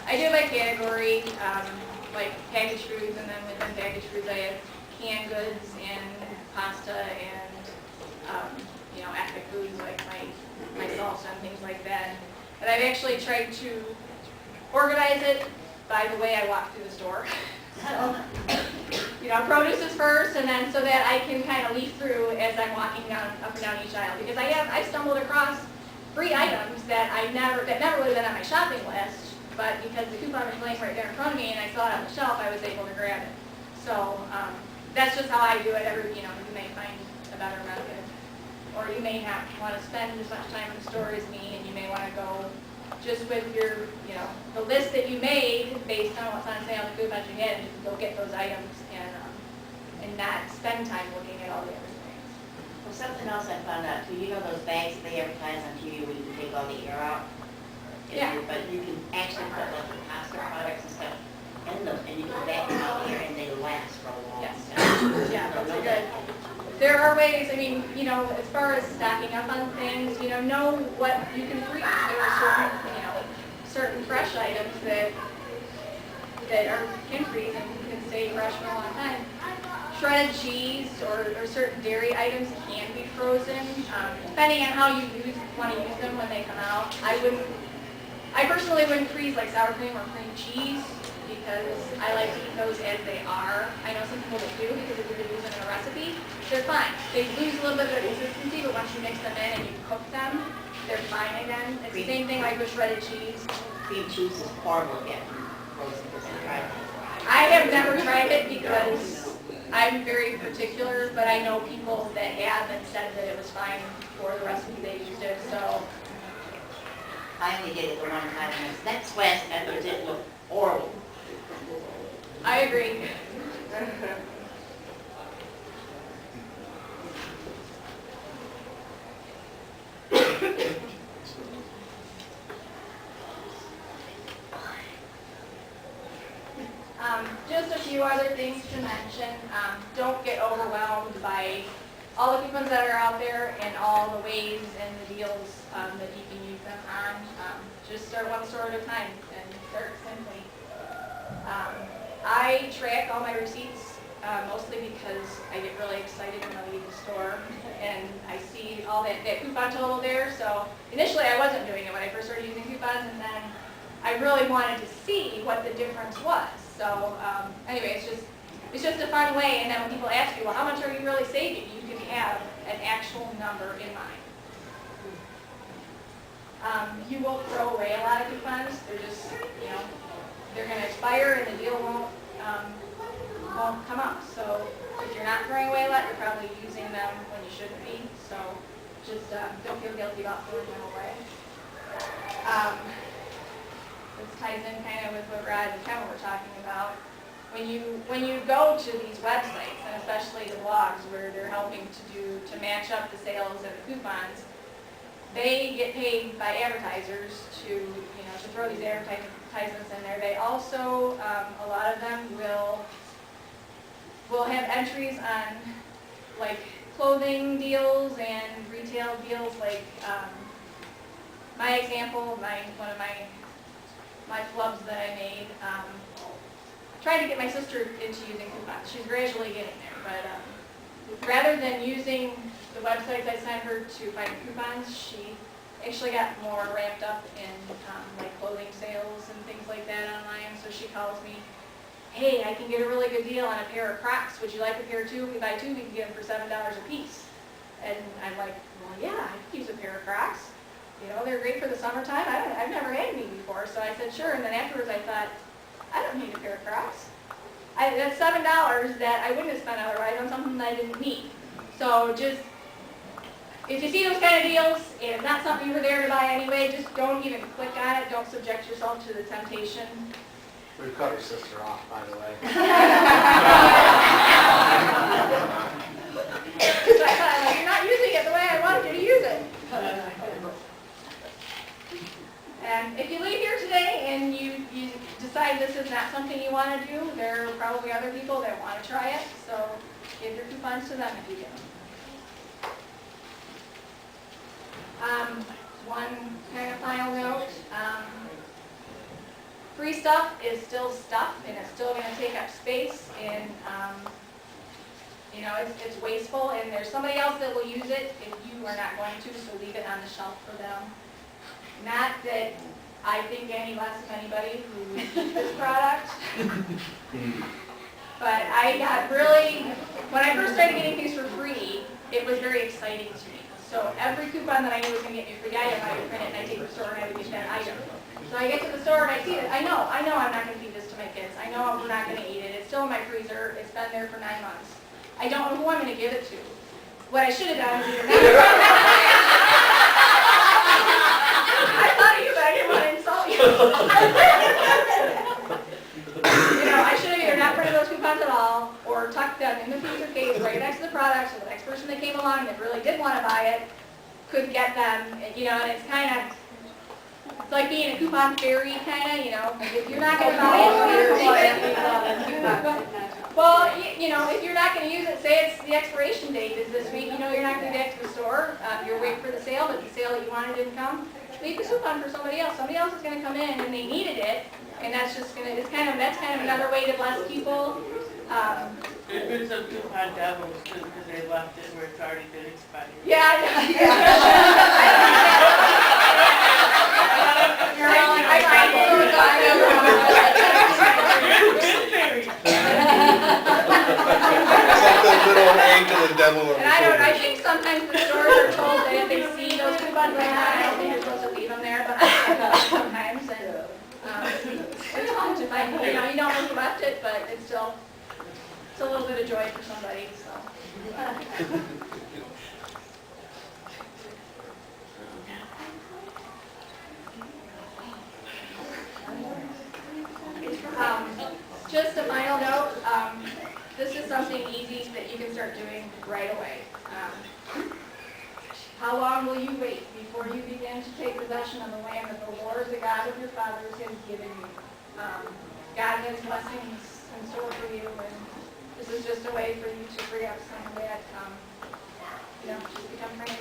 I do by category, like packaged foods, and then within packaged foods I have canned goods and pasta and, ethnic foods like my salsa and things like that. And I've actually tried to organize it by the way I walk through the store. So, produce is first, and then so that I can kind of leaf through as I'm walking up and down each aisle. Because I stumbled across free items that never would have been on my shopping list, but because the coupon was laying right there in front of me and I saw it on the shelf, I was able to grab it. So that's just how I do it. You may find a better method, or you may not want to spend as much time in the store as me, and you may want to go just with your, the list that you made based on what's on sale, the coupons you had, and just go get those items and not spend time looking at all the other things. Well, something else I found out too, those bags they advertise on TV where you can take all the air out? Yeah. But you can actually put like the pasta products and stuff in them, and you can vacuum out the air, and they last for a long Yes. time. Yeah, those are good. There are ways, as far as stocking up on things, know what you can freeze. There are certain fresh items that can freeze and can stay fresh for a long time. Shredded cheese or certain dairy items can be frozen, depending on how you want to use them when they come out. I personally wouldn't freeze like sour cream or cream cheese, because I like to eat those as they are. I know some people that do, because if you're going to use them in a recipe, they're fine. They lose a little bit of their consistency, but once you mix them in and you cook them, they're fine again. It's the same thing like with shredded cheese. Cream cheese is horrible to get frozen because I tried it. I have never tried it because I'm very particular, but I know people that have and said that it was fine for the recipe they used it. So I only did it the one time, and this next class after it looked horrible. I agree. Just a few other things to mention. Don't get overwhelmed by all the coupons that are out there and all the ways and the deals that you can use them on. Just start one store at a time and start simply. I track all my receipts mostly because I get really excited when I leave the store and I see all that coupon total there. So initially I wasn't doing it when I first started using coupons, and then I really wanted to see what the difference was. So anyway, it's just a fun way. And then when people ask you, well, how much are you really saving? You can have an actual number in mind. You won't throw away a lot of coupons. They're just, they're going to expire and the deal won't come up. So if you're not throwing away a lot, you're probably using them when you shouldn't be. So just don't feel guilty about throwing them away. This ties in kind of with what Rod and Kevin were talking about. When you go to these websites, and especially the blogs where they're helping to match up the sales and the coupons, they get paid by advertisers to throw these advertisements in there. They also, a lot of them will have entries on like clothing deals and retail deals. Like my example, one of my flubs that I made. Trying to get my sister into using coupons. She's gradually getting there, but rather than using the websites I sent her to find coupons, she actually got more ramped up in like clothing sales and things like that online. So she calls me, hey, I can get a really good deal on a pair of Crocs. Would you like a pair too? If we buy two, we can get them for $7 a piece. And I'm like, well, yeah, I could use a pair of Crocs. They're great for the summertime. I've never had any before, so I said sure. And then afterwards I thought, I don't need a pair of Crocs. That's $7 that I wouldn't have spent otherwise on something that I didn't need. So just, if you see those kind of deals, and it's not something you were there to buy anyway, just don't even click on it. Don't subject yourself to the temptation. We've cut her sister off, by the way. So I thought, well, you're not using it the way I wanted you to use it. And if you leave here today and you decide this is not something you want to do, there are probably other people that want to try it, so give your coupons to them if you can. one kind of final note. Free stuff is still stuff, and it's still gonna take up space, and, you know, it's wasteful, and there's somebody else that will use it if you are not going to, so leave it on the shelf for them. Not that I think any less of anybody who uses this product. But I got really, when I first started getting things for free, it was very exciting to me. So every coupon that I knew was going to get me a free item, I would print it and I'd take it to the store and I would get that item. So I get to the store and I see it. I know I'm not going to feed this to my kids. I know we're not going to eat it. It's still in my freezer. It's been there for 9 months. I don't know who I'm going to give it to. What I should have done is either I thought of you, but I didn't want to insult you. You know, I should have either not printed those coupons at all, or tucked them in the freezer case right next to the product, so the next person that came along that really did want to buy it could get them, you know, and it's kind of, it's like being a coupon fairy, kind of, you know, if you're not going to buy it, well, you know, if you're not going to use it, say it's the expiration date is this week, you know you're not going to get to the store, you're waiting for the sale, but the sale that you wanted didn't come, leave the coupon for somebody else. Somebody else is going to come in and they needed it, and that's just going to, that's kind of another way to bless people. There's been some coupon devils too, because they left it where it's already been expired. Yeah, It's like the little egg to the devil on the and I think sometimes the stores are told that if they see those coupons like that, I don't think you're supposed to leave them there, but I do sometimes, and it's fun to find, you know, you don't know who left it, but it's still, it's a little bit of joy for somebody, so. Just a final note, this is something easy that you can start doing right away. How long will you wait before you begin to take possession of the land that the Lord, the God of your fathers, has given you? God has blessings in store for you, and this is just a way for you to free up some of that, you know, just become free.